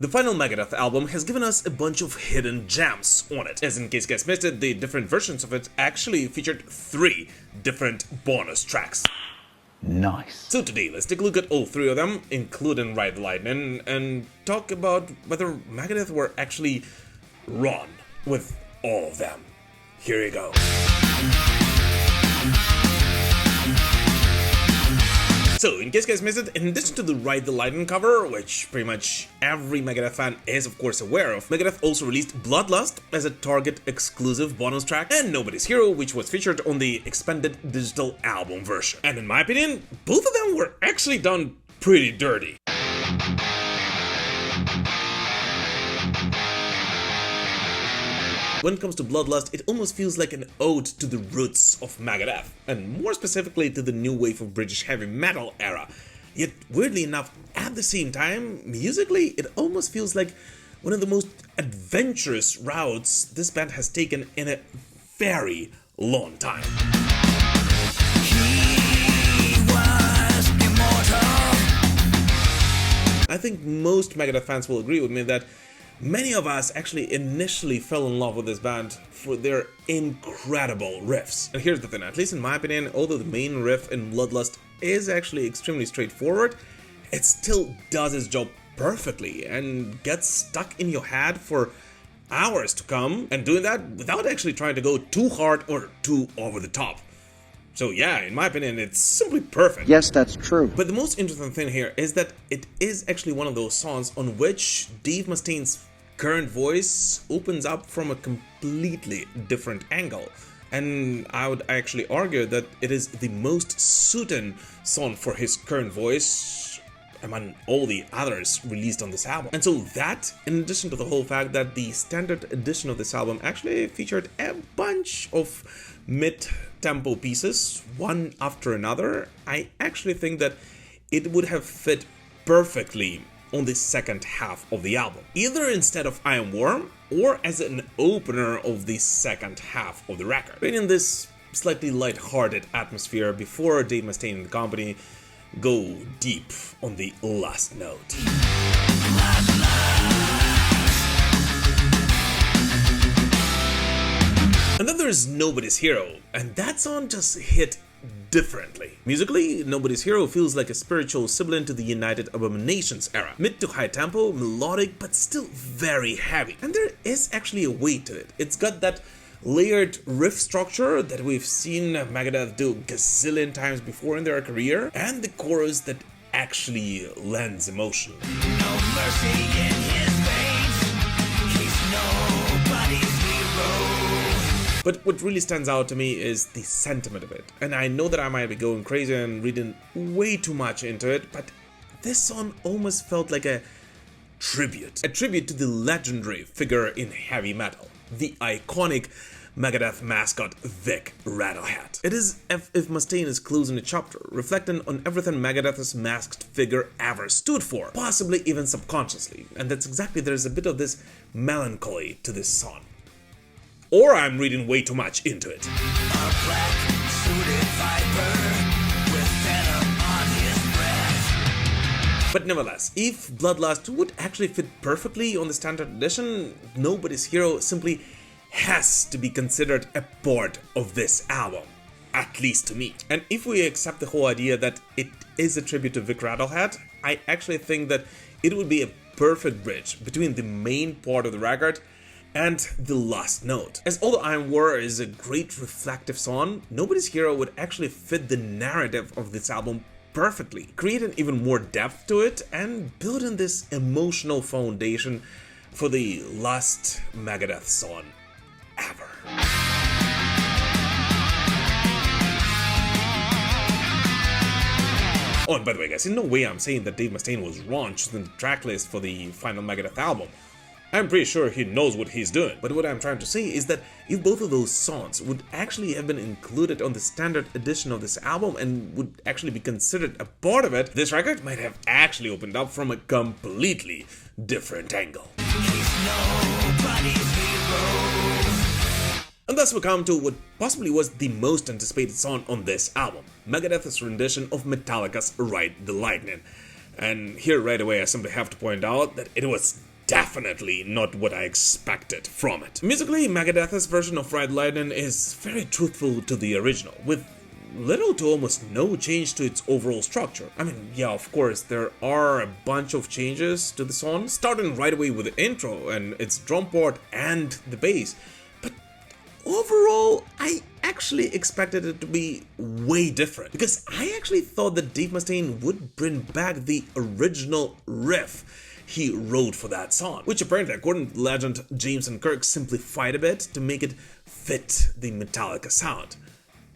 The final Megadeth album has given us a bunch of hidden gems on it, as in case you guys missed it, the different versions of it actually featured 3 different bonus tracks. Nice. So today, let's take a look at all 3 of them, including Ride the Lightning, and talk about whether Megadeth were actually wrong with all of them. Here you go. So, in case you guys missed it, in addition to the Ride the Lightning cover, which pretty much every Megadeth fan is of course aware of, Megadeth also released Bloodlust as a Target exclusive bonus track, and Nobody's Hero, which was featured on the expanded digital album version. And in my opinion, both of them were actually done pretty dirty. When it comes to Bloodlust, it almost feels like an ode to the roots of Megadeth, and more specifically to the new wave of British heavy metal era. Yet, weirdly enough, at the same time, musically, it almost feels like one of the most adventurous routes this band has taken in a very long time. I think most Megadeth fans will agree with me that many of us actually initially fell in love with this band for their incredible riffs. And here's the thing, at least in my opinion, although the main riff in Bloodlust is actually extremely straightforward, it still does its job perfectly and gets stuck in your head for hours to come, and doing that without actually trying to go too hard or too over the top. So yeah, in my opinion, it's simply perfect. Yes, that's true. But the most interesting thing here is that it is actually one of those songs on which Dave Mustaine's current voice opens up from a completely different angle. And I would actually argue that it is the most suited song for his current voice among all the others released on this album. And so that, in addition to the whole fact that the standard edition of this album actually featured a bunch of mid-tempo pieces, one after another, I actually think that it would have fit perfectly on the second half of the album, either instead of I Am Warm or as an opener of the second half of the record, creating this slightly light-hearted atmosphere before Dave Mustaine and the company go deep on the last note. And then there's Nobody's Hero, and that song just hit differently. Musically, Nobody's Hero feels like a spiritual sibling to the United Abominations era. Mid to high tempo, melodic, but still very heavy. And there is actually a weight to it. It's got that layered riff structure that we've seen Megadeth do gazillion times before in their career, and the chorus that actually lends emotion. No mercy in his veins, he's nobody's hero. But what really stands out to me is the sentiment of it. And I know that I might be going crazy and reading way too much into it, but this song almost felt like a tribute. A tribute to the legendary figure in heavy metal, the iconic Megadeth mascot Vic Rattlehead. It is as if Mustaine is closing a chapter, reflecting on everything Megadeth's masked figure ever stood for, possibly even subconsciously. And that's exactly, there's a bit of this melancholy to this song. Or I'm reading way too much into it. A black suited viper with venom on his breath. But nevertheless, if Bloodlust would actually fit perfectly on the standard edition, Nobody's Hero simply has to be considered a part of this album, at least to me. And if we accept the whole idea that it is a tribute to Vic Rattlehead, I actually think that it would be a perfect bridge between the main part of the record and the last note. As although I Am War is a great reflective song, Nobody's Hero would actually fit the narrative of this album perfectly, creating even more depth to it and building this emotional foundation for the last Megadeth song ever. Oh, and by the way guys, in no way I'm saying that Dave Mustaine was wrong choosing the tracklist for the final Megadeth album. I'm pretty sure he knows what he's doing, but what I'm trying to say is that if both of those songs would actually have been included on the standard edition of this album and would actually be considered a part of it, this record might have actually opened up from a completely different angle. He's nobody's hero. And thus we come to what possibly was the most anticipated song on this album, Megadeth's rendition of Metallica's Ride the Lightning. And here right away I simply have to point out that it was definitely not what I expected from it. Musically, Megadeth's version of Ride Lightning is very truthful to the original, with little to almost no change to its overall structure. I mean, yeah, of course, there are a bunch of changes to the song, starting right away with the intro and its drum part and the bass. But overall, I actually expected it to be way different, because I actually thought that Dave Mustaine would bring back the original riff he wrote for that song, which apparently, according to legend, James and Kirk simplified a bit to make it fit the Metallica sound.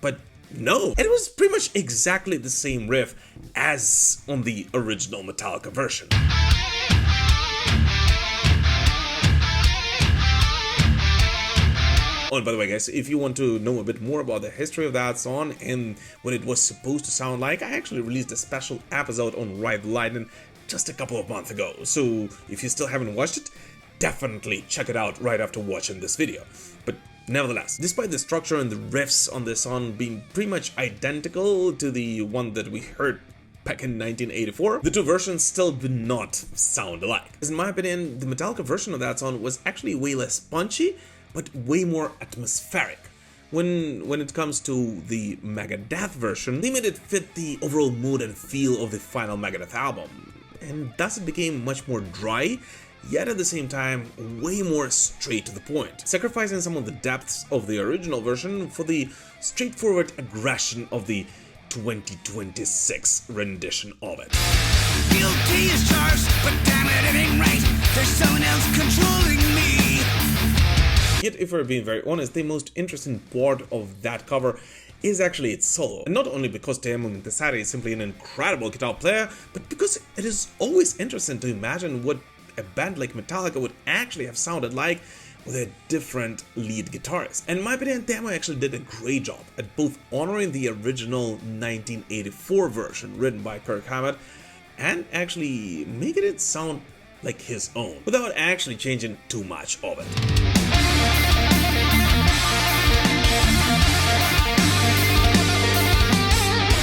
But no, it was pretty much exactly the same riff as on the original Metallica version. Oh, and by the way, guys, if you want to know a bit more about the history of that song and what it was supposed to sound like, I actually released a special episode on Ride Lightning just a couple of months ago. So if you still haven't watched it, definitely check it out right after watching this video. But nevertheless, despite the structure and the riffs on this song being pretty much identical to the one that we heard back in 1984, the two versions still do not sound alike. As in my opinion, the Metallica version of that song was actually way less punchy, but way more atmospheric. When it comes to the Megadeth version, they made it fit the overall mood and feel of the final Megadeth album, and thus it became much more dry, yet at the same time way more straight to the point, sacrificing some of the depths of the original version for the straightforward aggression of the 2026 rendition of it. Guilty as charged, but damn it, it ain't right. There's someone else controlling me. Yet, if we're being very honest, the most interesting part of that cover is actually its solo. And not only because Teemu Montasari is simply an incredible guitar player, but because it is always interesting to imagine what a band like Metallica would actually have sounded like with a different lead guitarist. And in my opinion, Teemu actually did a great job at both honoring the original 1984 version written by Kirk Hammett and actually making it sound like his own, without actually changing too much of it.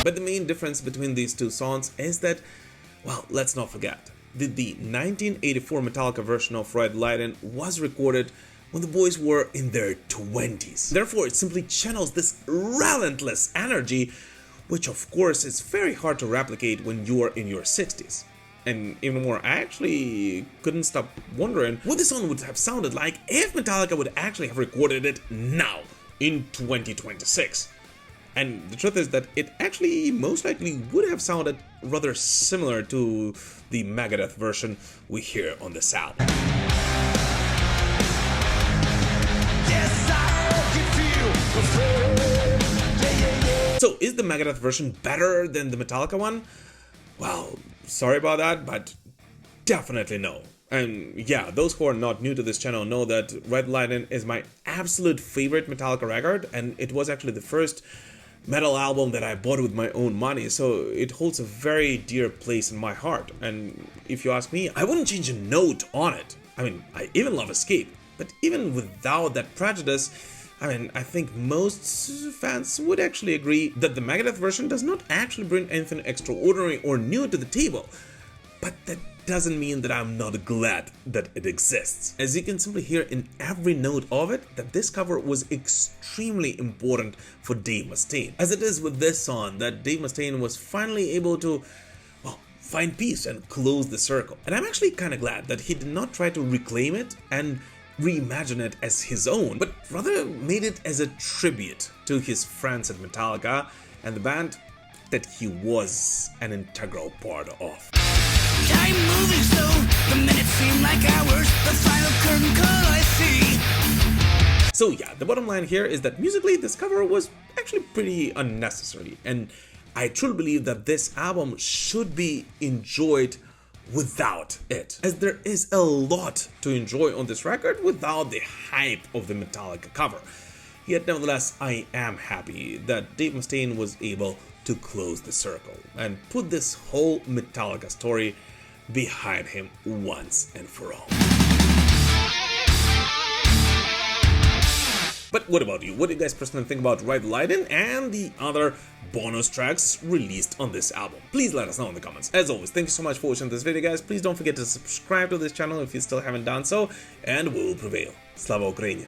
But the main difference between these two songs is that, well, let's not forget, the 1984 Metallica version of Ride Lightning was recorded when the boys were in their 20s. Therefore, it simply channels this relentless energy, which of course is very hard to replicate when you are in your 60s. And even more, I actually couldn't stop wondering what the song would have sounded like if Metallica would actually have recorded it now, in 2026. And the truth is that it actually most likely would have sounded rather similar to the Megadeth version we hear on this album. So is the Megadeth version better than the Metallica one? Well, sorry about that, but definitely no. And yeah, those who are not new to this channel know that Ride Lightning is my absolute favorite Metallica record, and it was actually the first metal album that I bought with my own money, so it holds a very dear place in my heart. And if you ask me, I wouldn't change a note on it. I mean, I even love Escape, but even without that prejudice, I mean, I think most fans would actually agree that the Megadeth version does not actually bring anything extraordinary or new to the table. But that doesn't mean that I'm not glad that it exists. As you can simply hear in every note of it, that this cover was extremely important for Dave Mustaine. As it is with this song, that Dave Mustaine was finally able to, well, find peace and close the circle. And I'm actually kind of glad that he did not try to reclaim it and reimagine it as his own, but rather made it as a tribute to his friends at Metallica and the band that he was an integral part of. Time moving slow, the minutes seem like hours, the final curtain call I see. So yeah, the bottom line here is that musically this cover was actually pretty unnecessary, and I truly believe that this album should be enjoyed without it, as there is a lot to enjoy on this record without the hype of the Metallica cover. Yet nevertheless, I am happy that Dave Mustaine was able to close the circle and put this whole Metallica story behind him once and for all. But what about you? What do you guys personally think about Ride Leiden and the other bonus tracks released on this album? Please let us know in the comments. As always, thank you so much for watching this video, guys. Please don't forget to subscribe to this channel if you still haven't done so, and we will prevail. Slava Ukraini!